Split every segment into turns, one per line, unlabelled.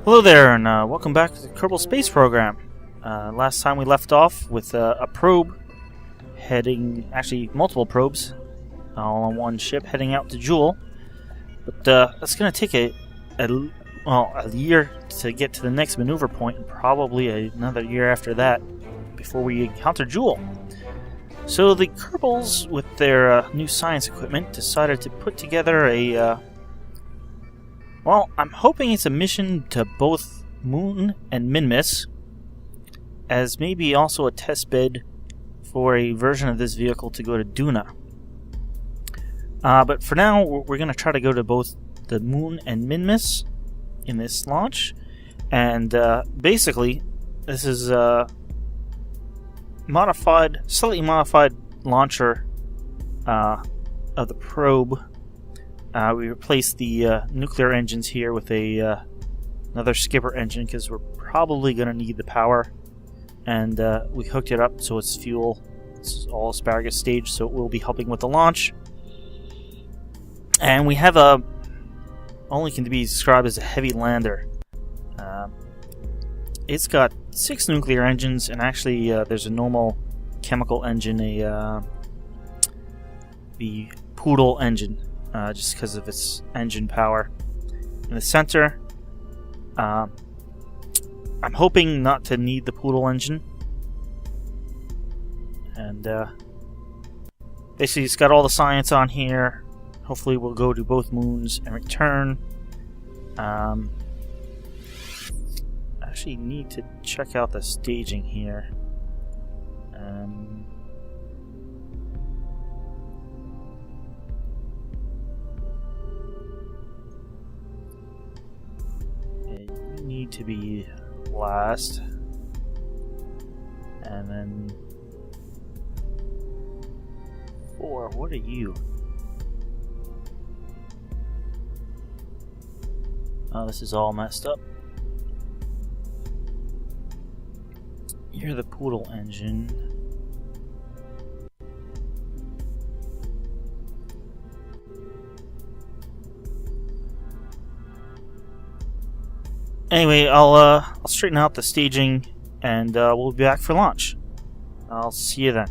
Hello there, and welcome back to the Kerbal Space Program. Last time we left off with a probe heading, actually multiple probes, all on one ship heading out to Jool. But that's going to take a year to get to the next maneuver point, and probably another year after that before we encounter Jool. So the Kerbals, with their new science equipment, decided to put together I'm hoping it's a mission to both Moon and Minmus, as maybe also a test bed for a version of this vehicle to go to Duna. But for now, we're going to try to go to both the Moon and Minmus in this launch. And basically, this is a slightly modified launcher of the probe. We replaced the nuclear engines here with another skipper engine because we're probably going to need the power. And we hooked it up so it's fuel. It's all asparagus stage, so it will be helping with the launch. And we have only can be described as a heavy lander. It's got 6 nuclear engines, and actually there's a normal chemical engine, the Poodle engine. Just because of its engine power. In the center, I'm hoping not to need the Poodle engine. And basically it's got all the science on here. Hopefully we'll go to both moons and return. I actually need to check out the staging here. Need to be last, and then 4. What are you? Oh, this is all messed up. You're the Poodle engine. Anyway, I'll straighten out the staging, and we'll be back for launch. I'll see you then.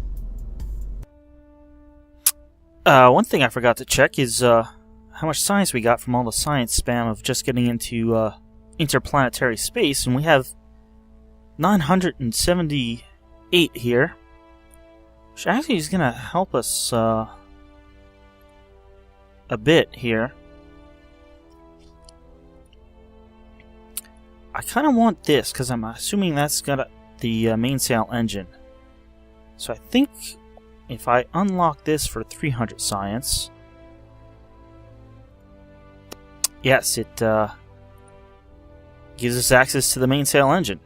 One thing I forgot to check is how much science we got from all the science spam of just getting into interplanetary space, and we have 978 here, which actually is going to help us a bit here. I kind of want this, because I'm assuming that's got the Mainsail engine. So I think if I unlock this for 300 science... Yes, it gives us access to the Mainsail engine.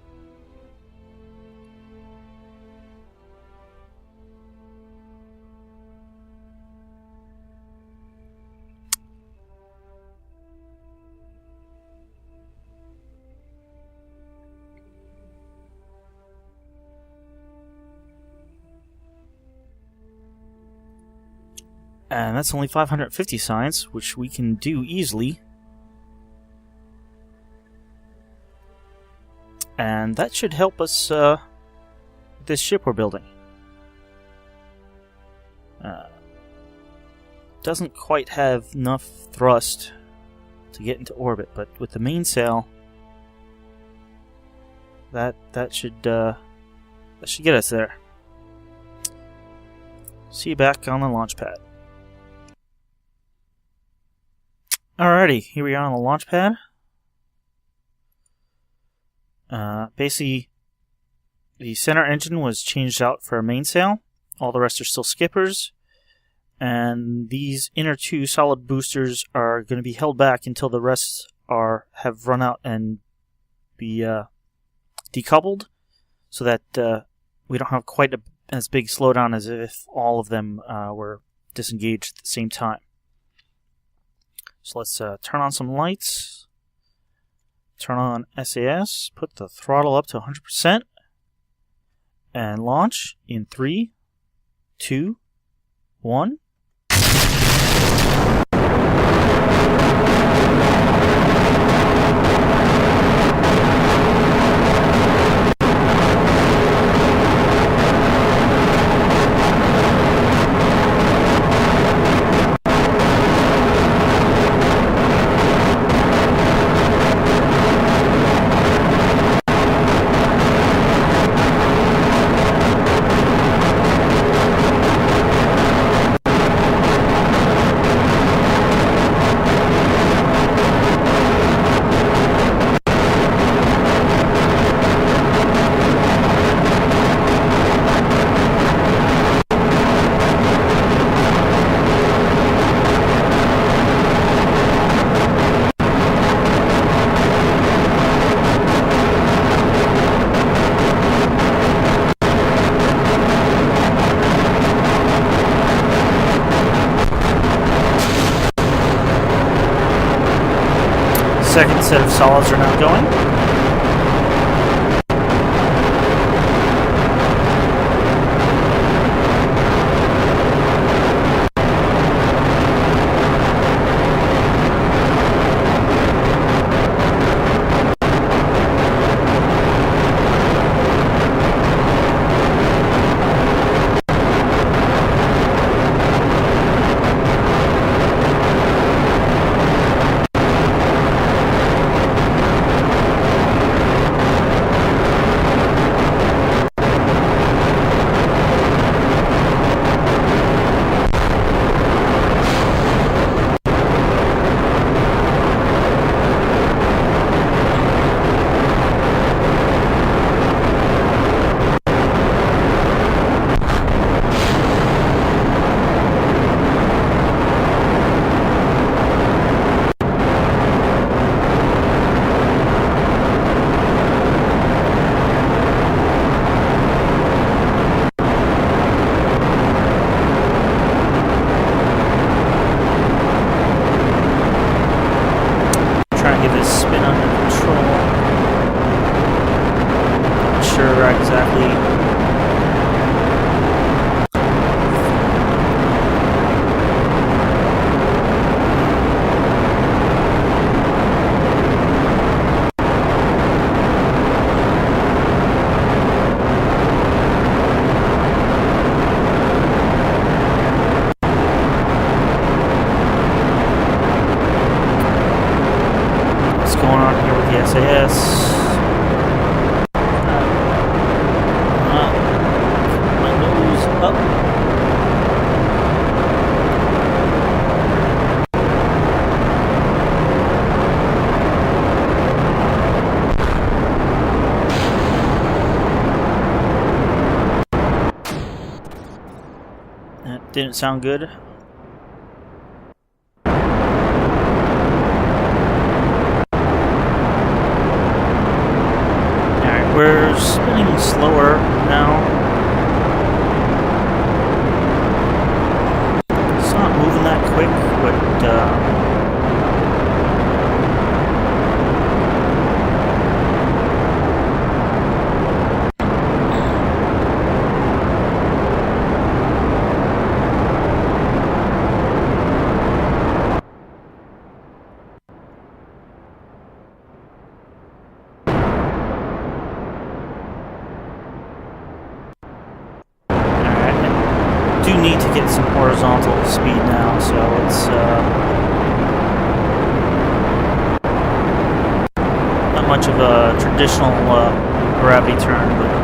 And that's only 550 science, which we can do easily. And that should help us with this ship we're building. Doesn't quite have enough thrust to get into orbit, but with the mainsail, that should get us there. See you back on the launch pad. Alrighty, here we are on the launch pad. Basically, the center engine was changed out for a mainsail. All the rest are still skippers. And these inner 2 solid boosters are going to be held back until the rest have run out and be decoupled, so that we don't have quite as big slowdown as if all of them were disengaged at the same time. So let's turn on some lights, turn on SAS, put the throttle up to 100%, and launch in 3, 2, 1. second set of solids are now going. Didn't sound good. Alright, we're spinning slower now. It's not moving that quick, but do need to get some horizontal speed now, so it's not much of a traditional gravity turn, but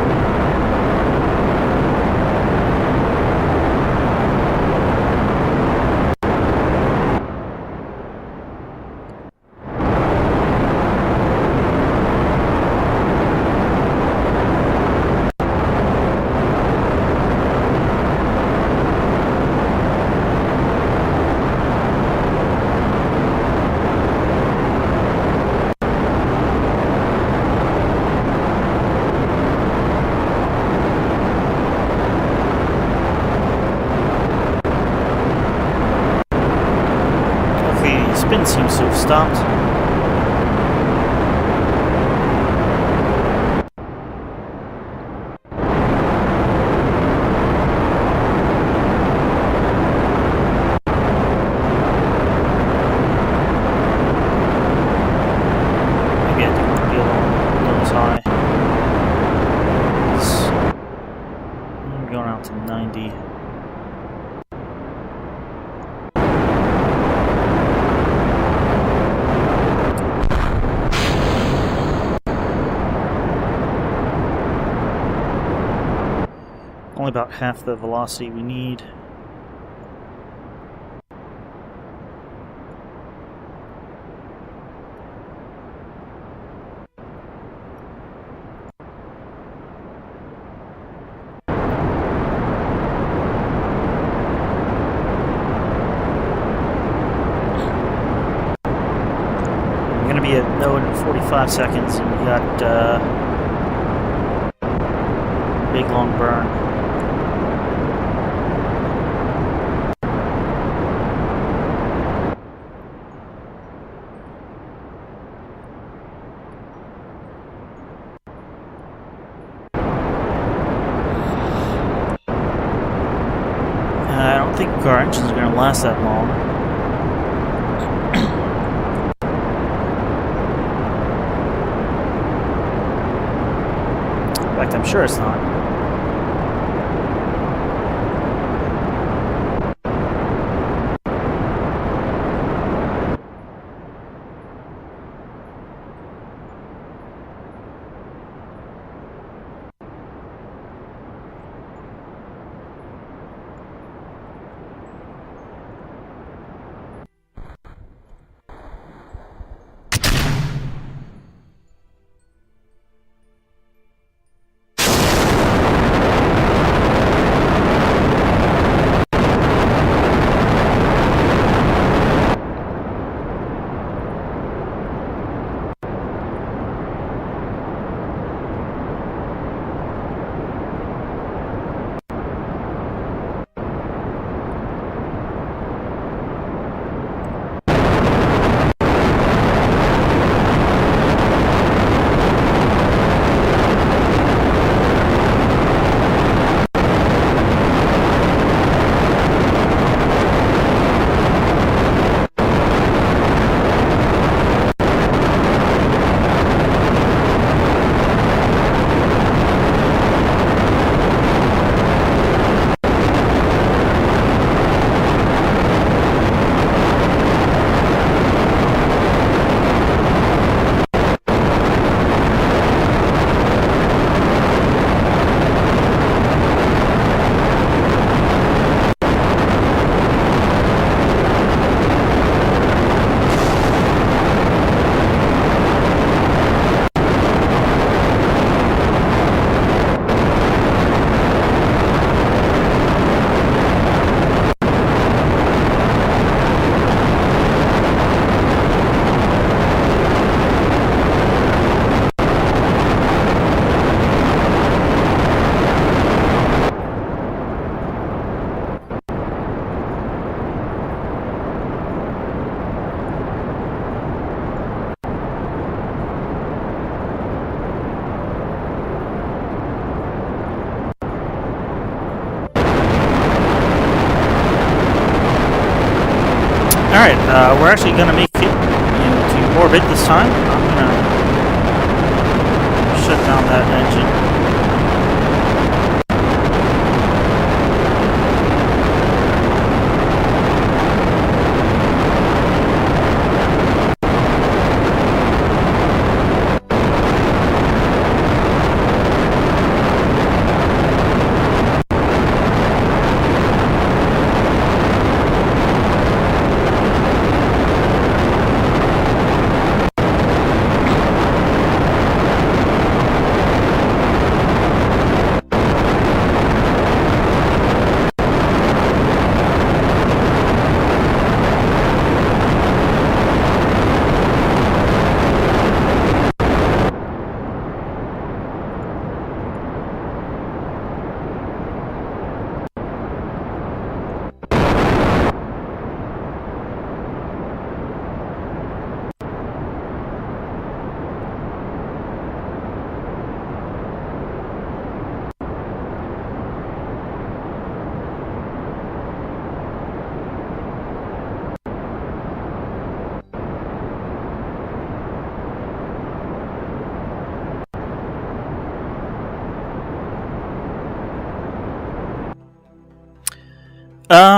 spin seems to have stopped. Maybe I didn't want to be a little nose high. I'm going out to 90. Only about half the velocity we need. We're going to be at node in 45 seconds, and we got big long burn. think our engines are going to last that long. In fact, I'm sure it's not. Alright, we're actually going to make it into orbit this time. I'm going to shut down that engine.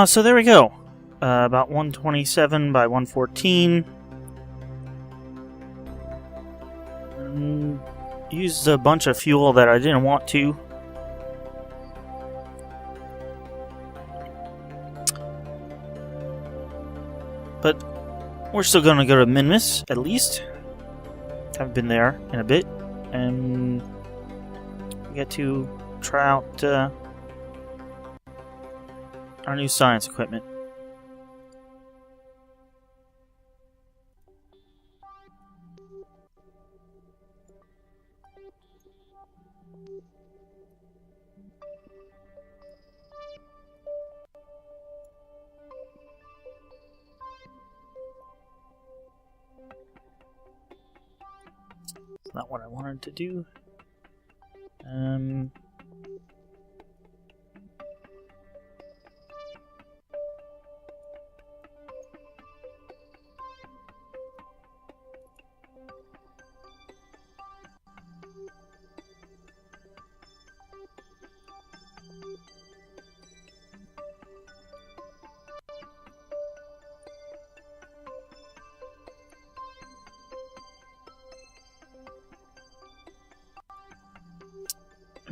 So there we go. About 127 by 114. Used a bunch of fuel that I didn't want to. But we're still going to go to Minmus, at least. Haven't been there in a bit. And get to try out our new science equipment. It's not what I wanted to do.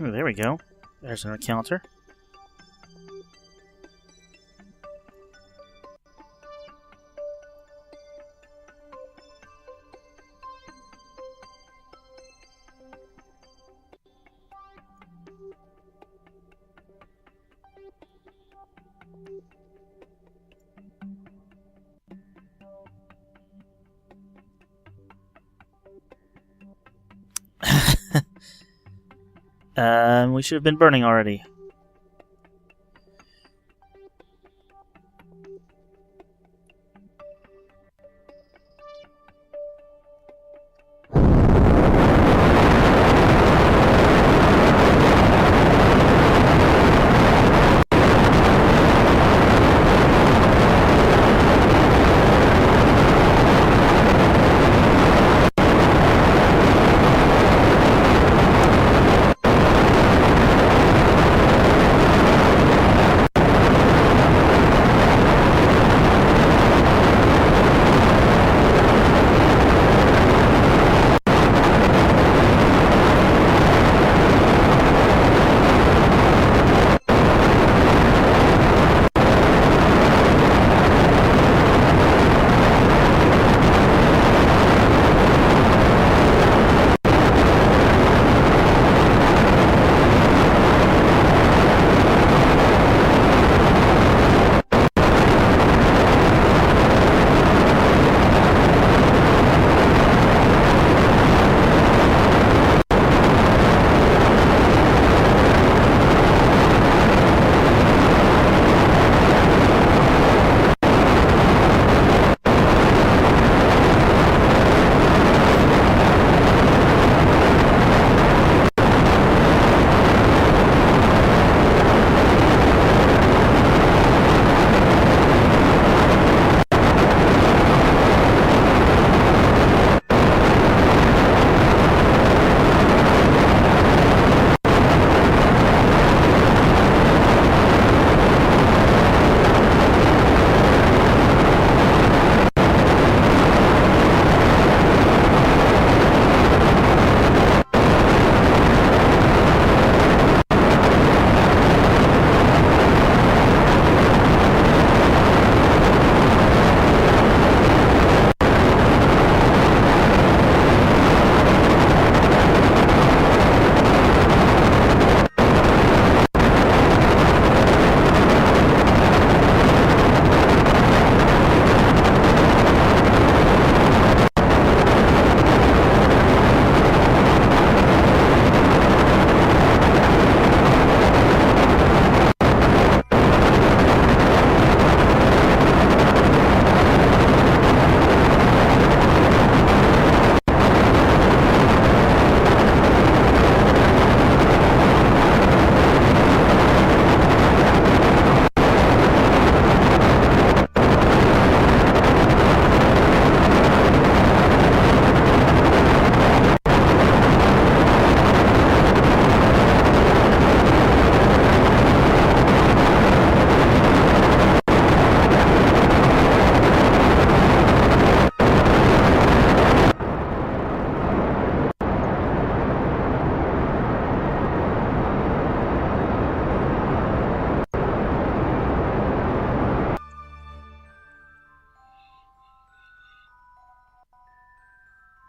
Ooh, there we go. There's an encounter. We should have been burning already.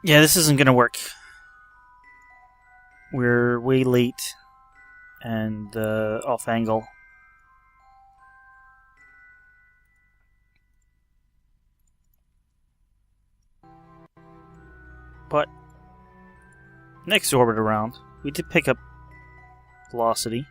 Yeah, this isn't gonna work. We're way late and off angle. But next orbit around, we did pick up velocity.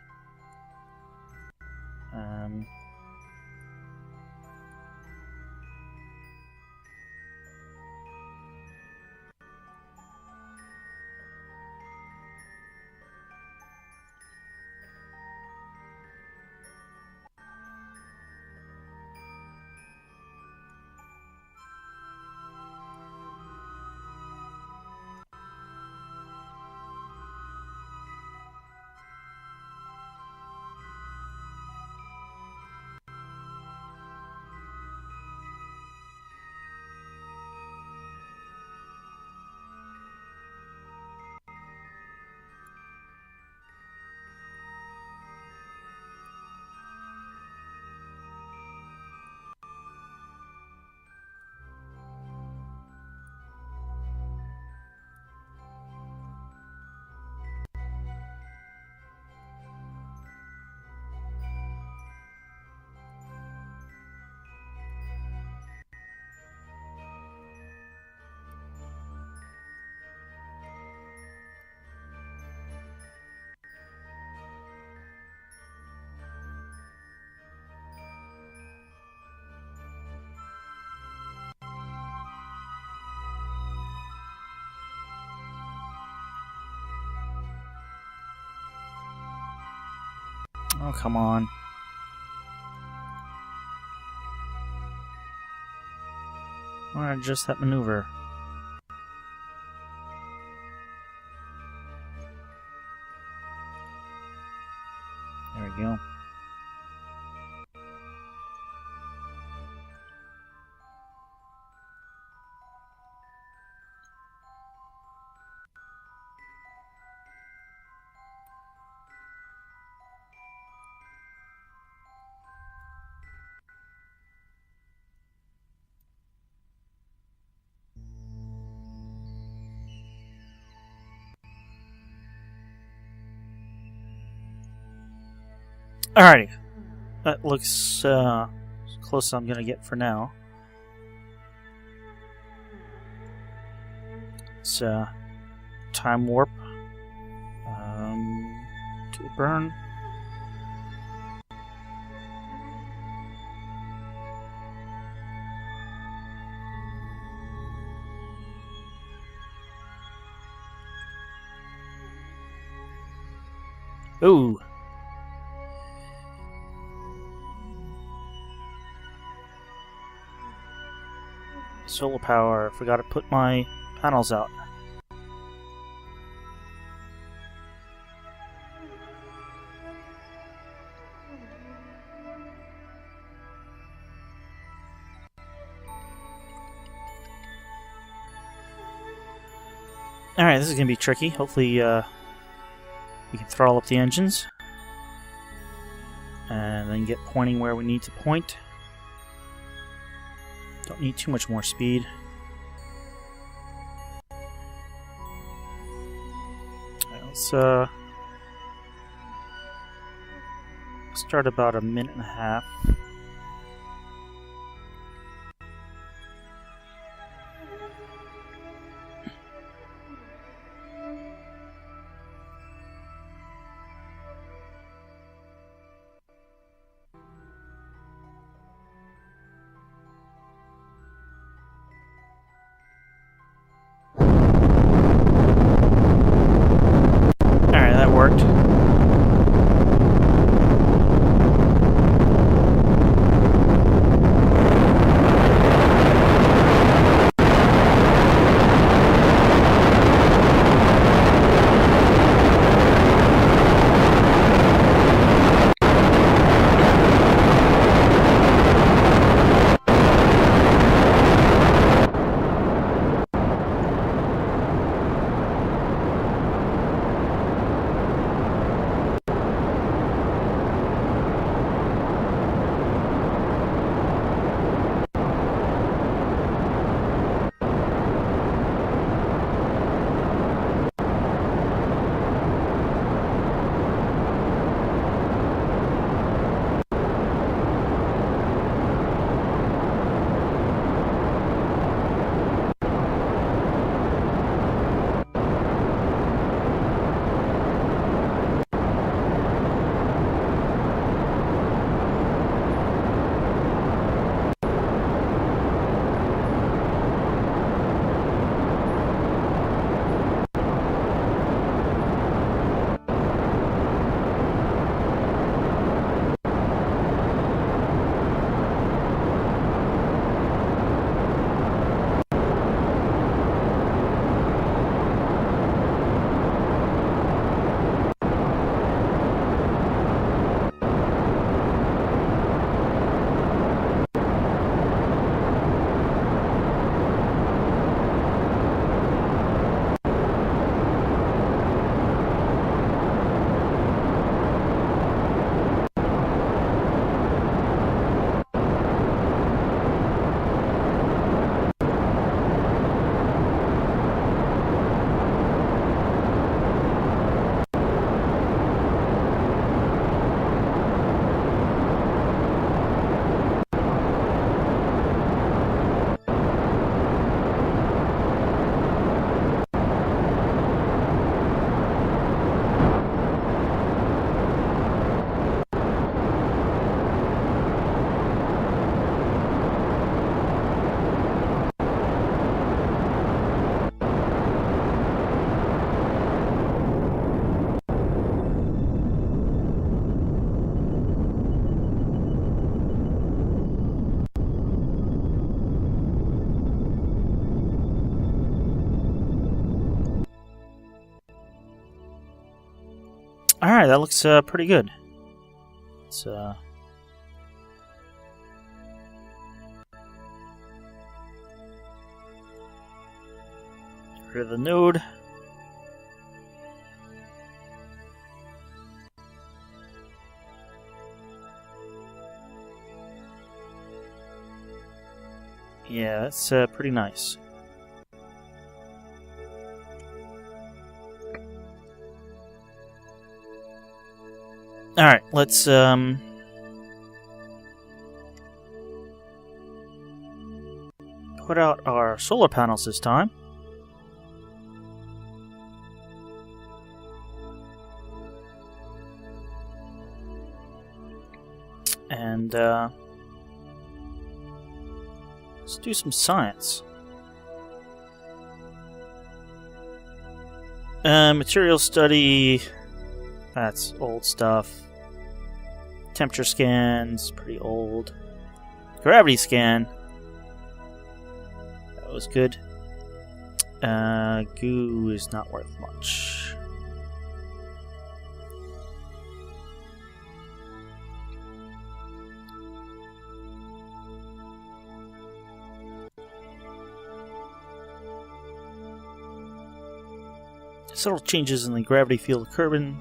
Oh, come on. Why not just that maneuver? There we go. Alrighty. That looks as close as I'm going to get for now. It's time warp to burn. Ooh. Solar power. Forgot to put my panels out. Alright, this is going to be tricky. Hopefully we can throttle up the engines and then get pointing where we need to point. Don't need too much more speed. Alright, let's start about a minute and a half. Alright, that worked. Alright, that looks pretty good. It's get rid of the node. Yeah, that's pretty nice. Alright, let's put out our solar panels this time. And let's do some science. Material study, that's old stuff. Temperature scans, pretty old. Gravity scan, that was good. Goo is not worth much. Subtle changes in the gravity field of Kerbal.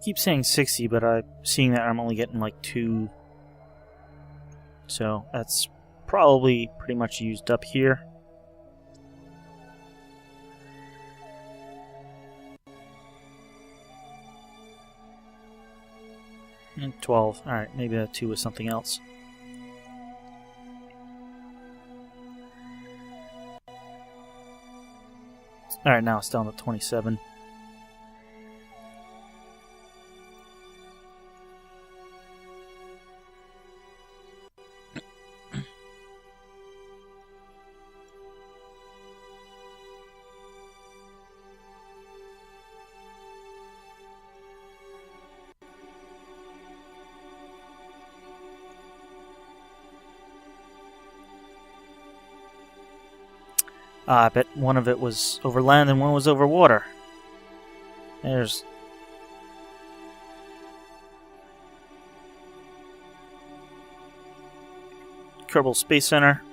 Keep saying 60, but I'm seeing that I'm only getting like 2. So that's probably pretty much used up here. And 12. Alright, maybe that 2 was something else. Alright, now it's down to 27. I bet one of it was over land and one was over water. There's... Kerbal Space Center.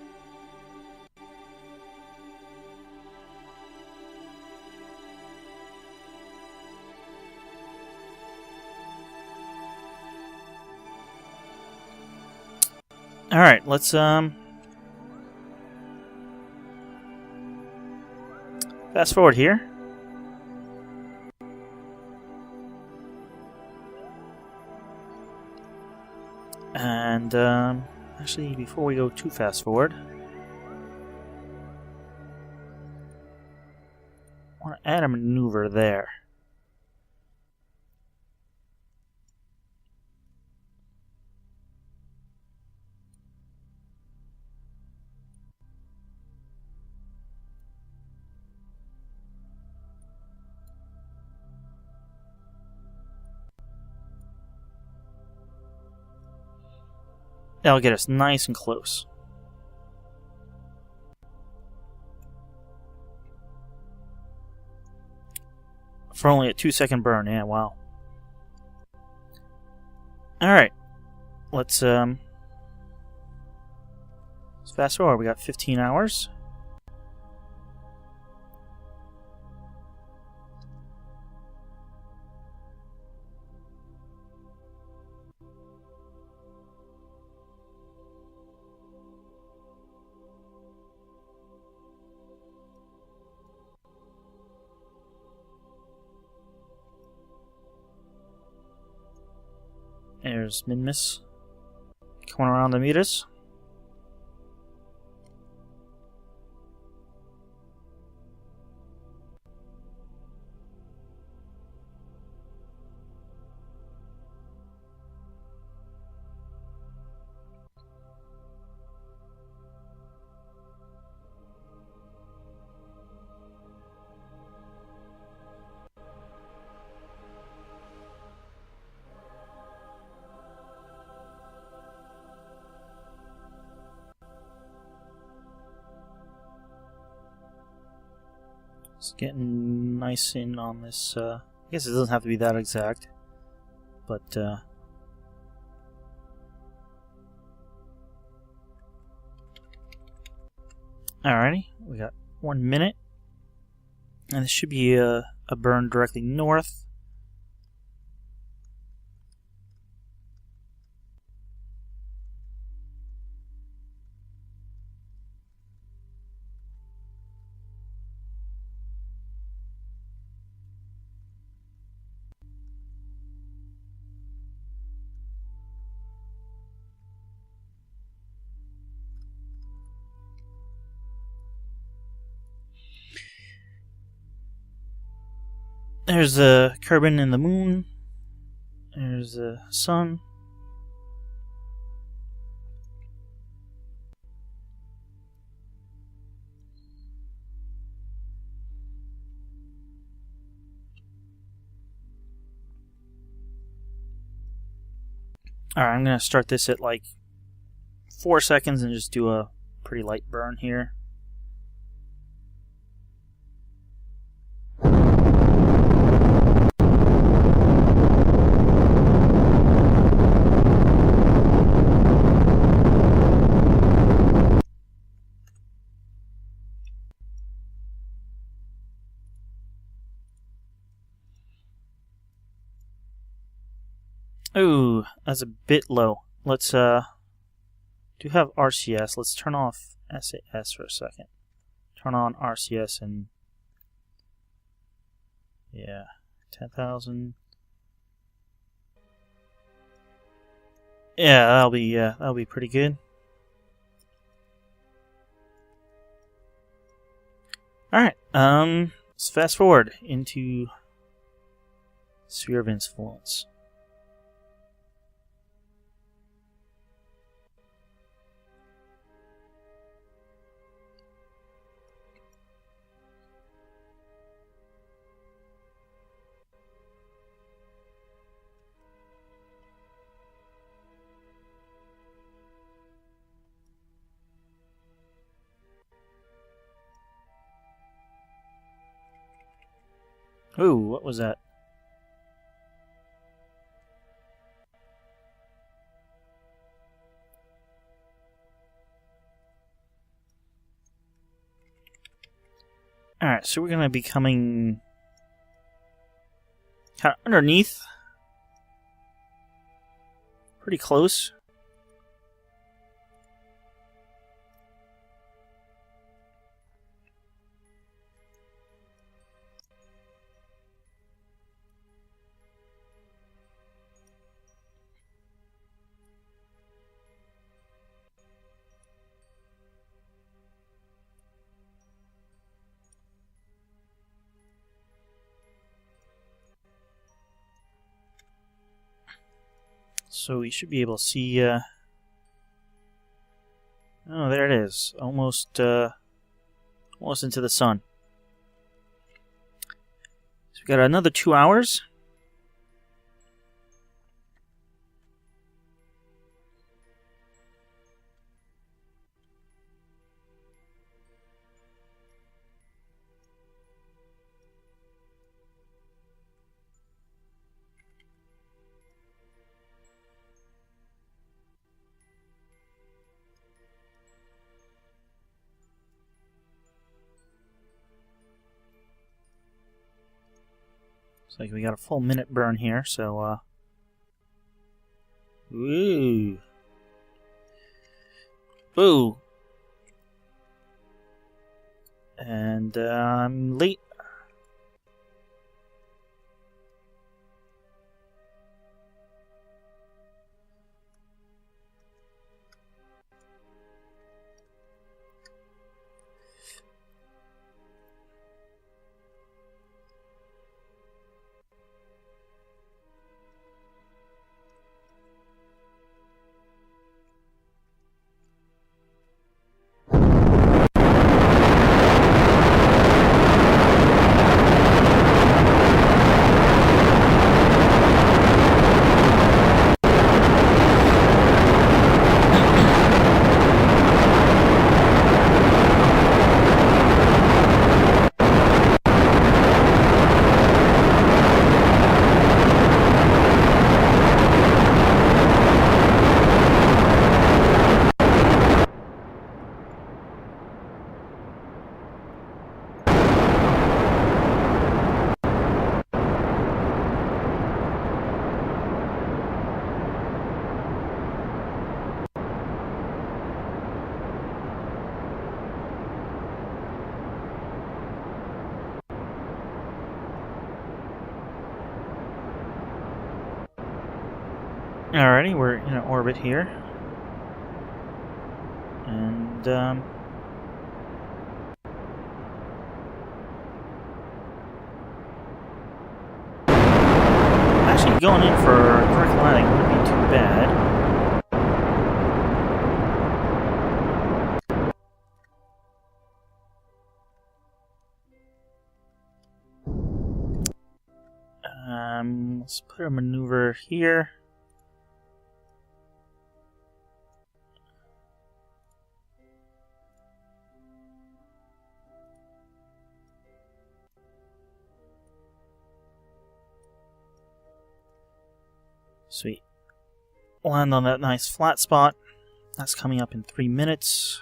Alright, let's fast forward here. And actually, before we go too fast forward, I want to add a maneuver there. That'll get us nice and close. For only a 2-second burn, yeah, wow. Alright. Let's fast forward. We got 15 hours. There's Minmus coming around to meet us. It's getting nice in on this. I guess it doesn't have to be that exact, but alrighty, we got 1 minute, and this should be a burn directly north. There's the Kerbal and the moon. There's the sun. Alright, I'm going to start this at like 4 seconds and just do a pretty light burn here. Ooh, that's a bit low. Let's do have RCS. Let's turn off SAS for a second. Turn on RCS and yeah, 10,000. Yeah, that'll be pretty good. All right, let's fast forward into sphere of influence. Ooh, what was that? Alright, so we're going to be coming kind of underneath. Pretty close. So we should be able to see, oh, there it is. Almost into the sun. So we got another 2 hours. Looks like we got a full minute burn here, so, ooh. Ooh. And, I'm late. Alrighty, we're in an orbit here. And, actually going in for direct landing wouldn't be too bad. Let's put a maneuver here. Sweet. Land on that nice flat spot. That's coming up in 3 minutes.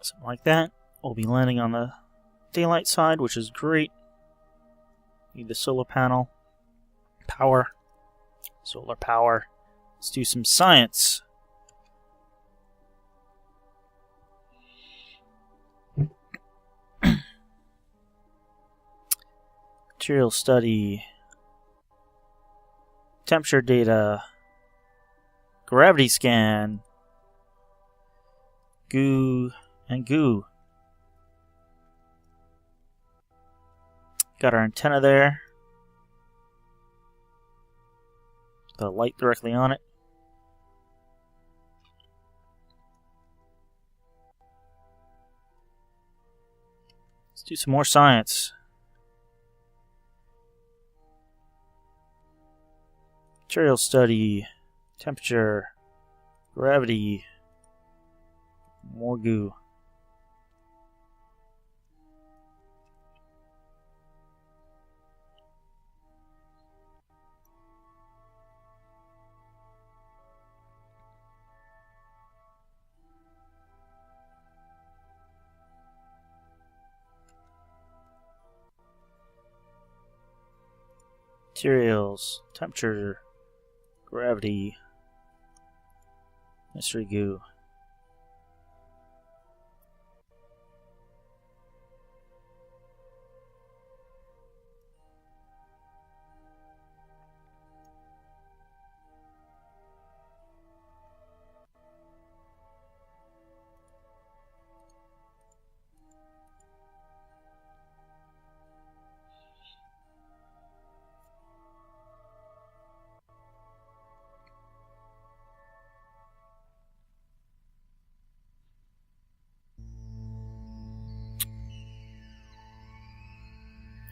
Something like that. We'll be landing on the daylight side, which is great. Need the solar panel. Power. Solar power. Let's do some science. Material study. Temperature data. Gravity scan. Goo. And goo. Got our antenna there. The light directly on it. Let's do some more science. Material study. Temperature. Gravity. More goo. Materials, temperature, gravity, mystery goo.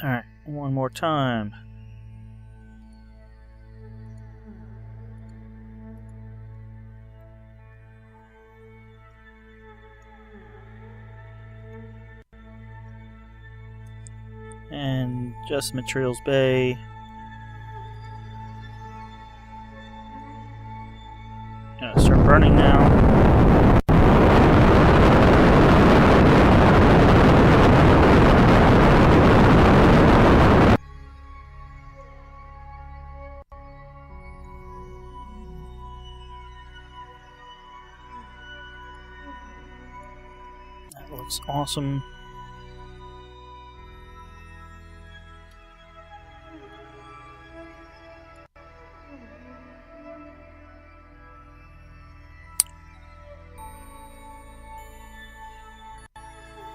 Alright, one more time. And just materials bay. Gonna start burning now. That looks awesome.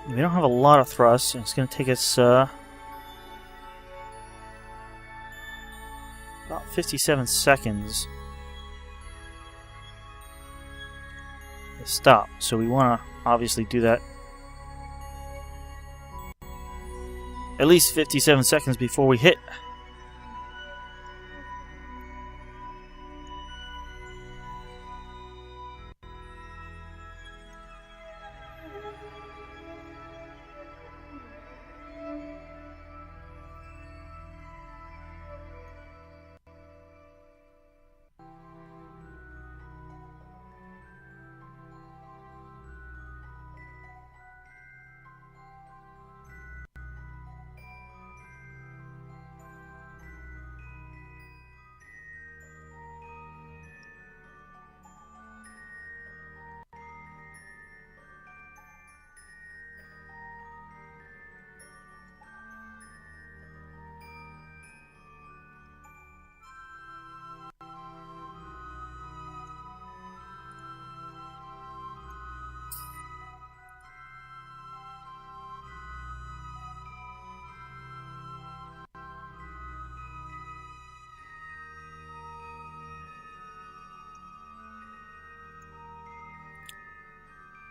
We don't have a lot of thrust, and it's going to take us about 57 seconds to stop. So we want to obviously do that at least 57 seconds before we hit.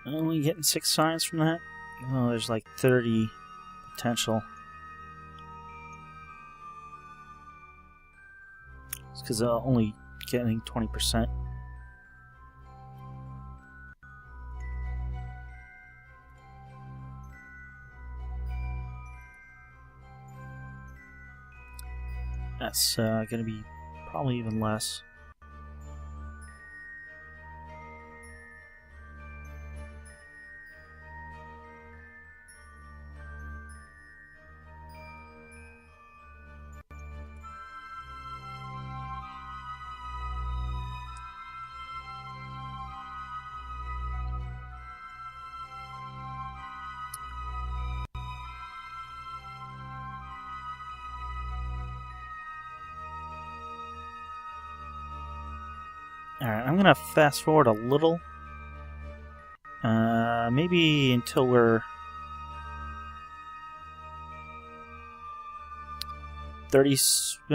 Only getting 6 science from that? Oh, there's like 30 potential. It's because only getting 20%. That's going to be probably even less. Alright, I'm going to fast forward a little. Maybe until we're 30, a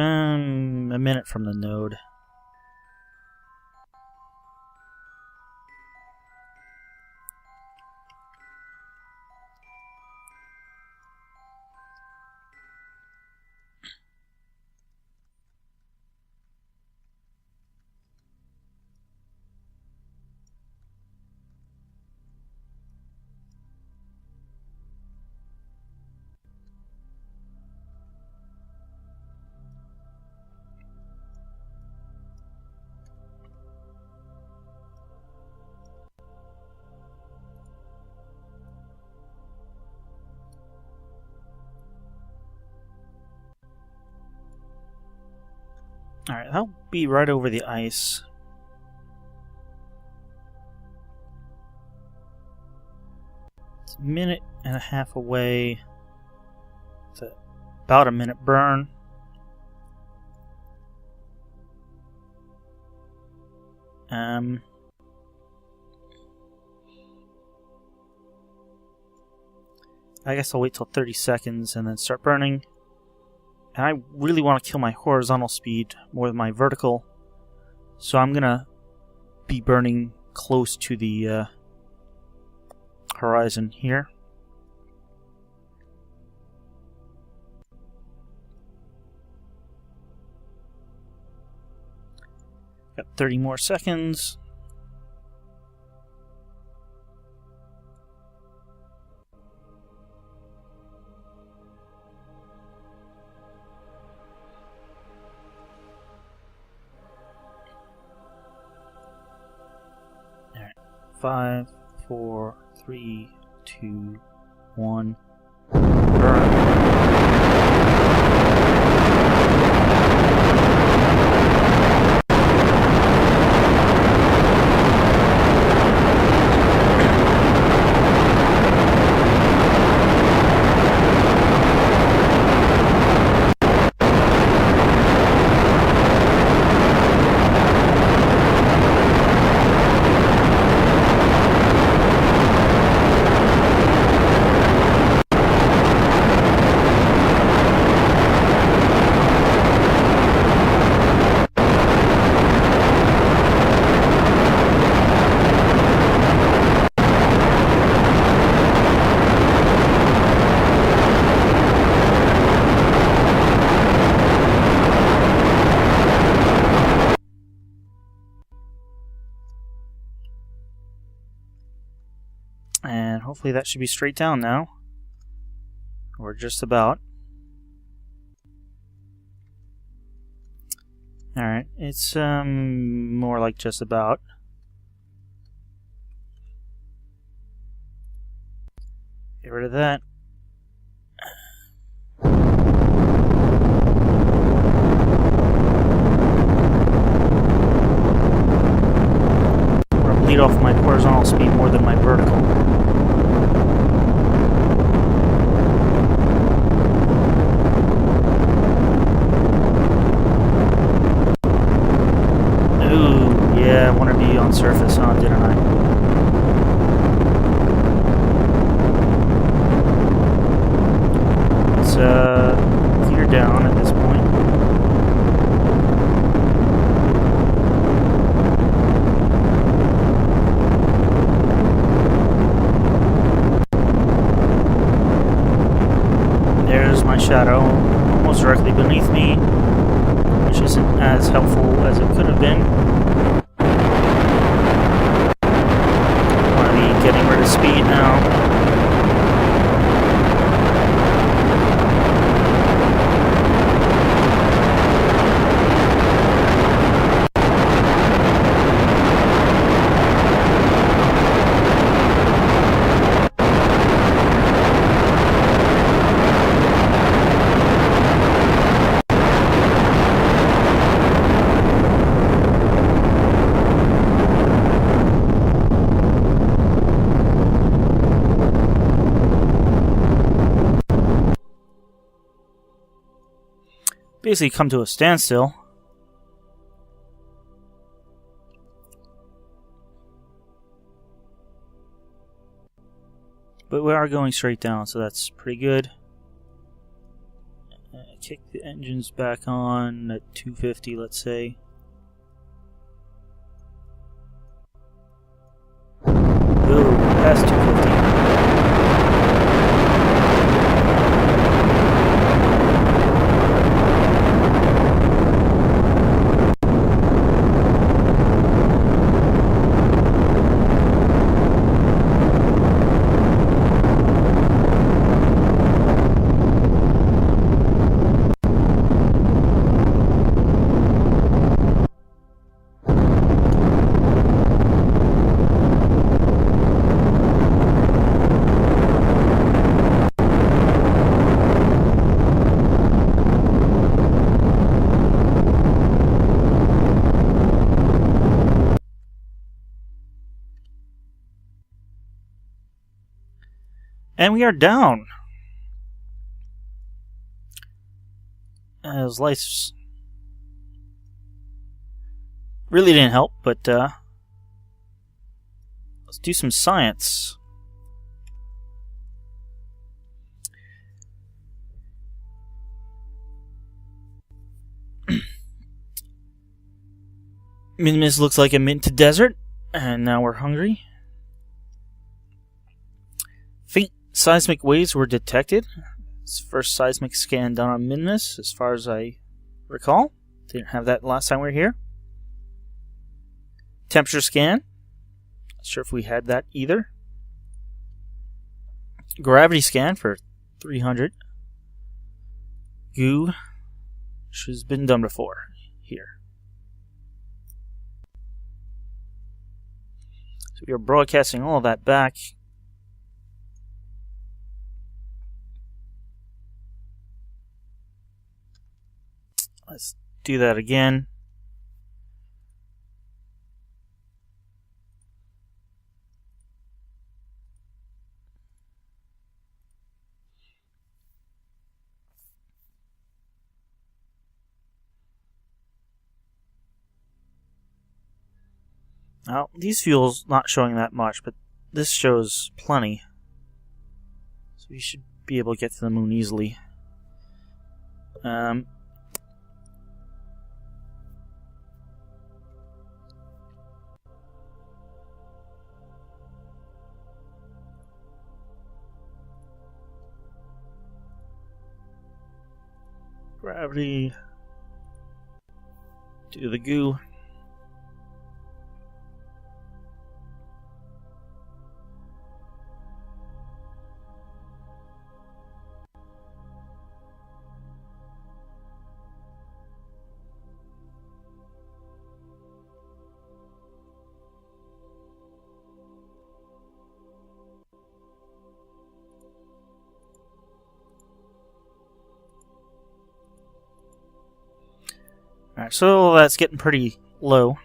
minute from the node. Alright, that'll be right over the ice. It's a minute and a half away. It's about a minute burn. I guess I'll wait till 30 seconds and then start burning. And I really want to kill my horizontal speed more than my vertical. So I'm going to be burning close to the horizon here. Got 30 more seconds. Alright. 5, 4, 3, 2, 1. Burn. And hopefully that should be straight down now. Or just about. Alright, it's more like just about. Get rid of that. I'm going to bleed off my horizontal speed more than my vertical. Yeah, I want to be on surface, huh, didn't I? Let's gear down at this point. shadow almost directly beneath me, which isn't as helpful as it could have been. Want to be getting rid of speed now. Basically come to a standstill. But we are going straight down, so that's pretty good. Kick the engines back on at 250, let's say. Ooh, past 250. And we are down. Those lights really didn't help, but let's do some science. Minmus looks like a mint desert, and now we're hungry. Faint seismic waves were detected. It's the first seismic scan done on Minmus, as far as I recall. Didn't have that last time we were here. Temperature scan. Not sure if we had that either. Gravity scan for 300. Goo, which has been done before here. So we are broadcasting all of that back. Let's do that again. Now, these fuels not showing that much, but this shows plenty. So we should be able to get to the moon easily. Gravity. Do the goo. Alright, so that's getting pretty low.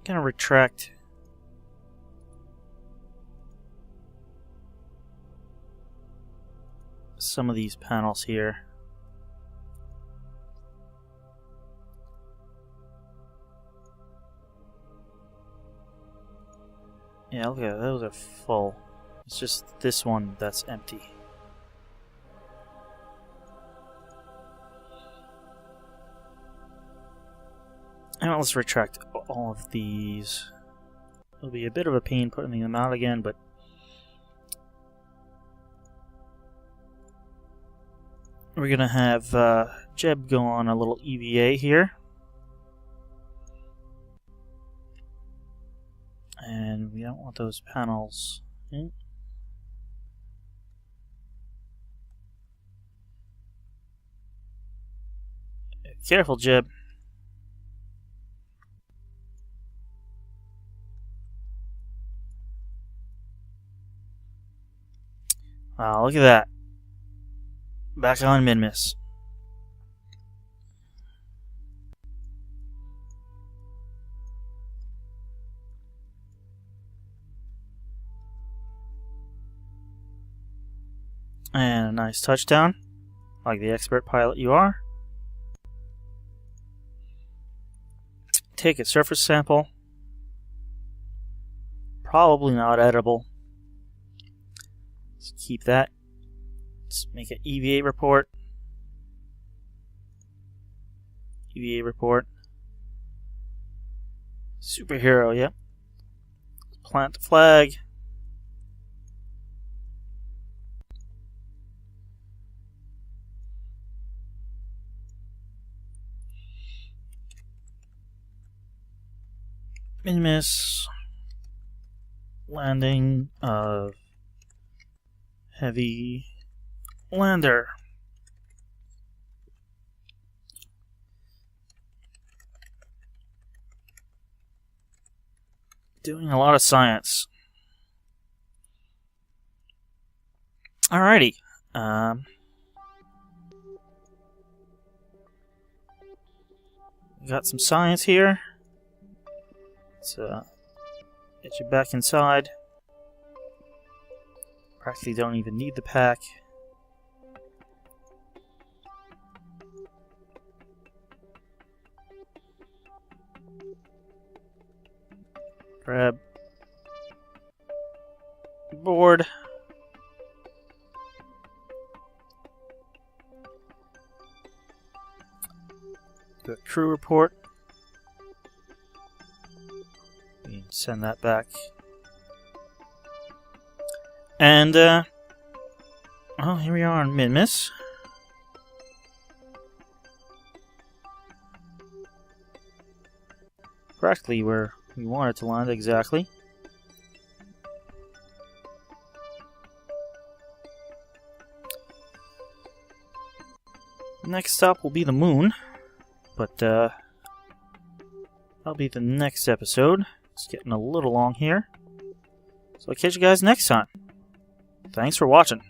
Gonna retract some of these panels here. Yeah, look at that, those are full. It's just this one that's empty. And let's retract all of these. It'll be a bit of a pain putting them out again, but we're going to have Jeb go on a little EVA here. And we don't want those panels in. Careful, Jeb. Wow, look at that. Back on Minmus. And a nice touchdown, like the expert pilot you are. Take a surface sample. Probably not edible. Let's keep that. Let's make an EVA report. EVA report. Superhero, yep. Plant the flag. Minmus. Landing of heavy lander. Doing a lot of science. Alrighty. We got some science here. Let's get you back inside. Practically don't even need the pack. Grab board. Do a crew report. And send that back. And, well, here we are on Minmus. Practically where we wanted to land exactly. Next stop will be the moon, but that'll be the next episode. It's getting a little long here. So I'll catch you guys next time. Thanks for watching.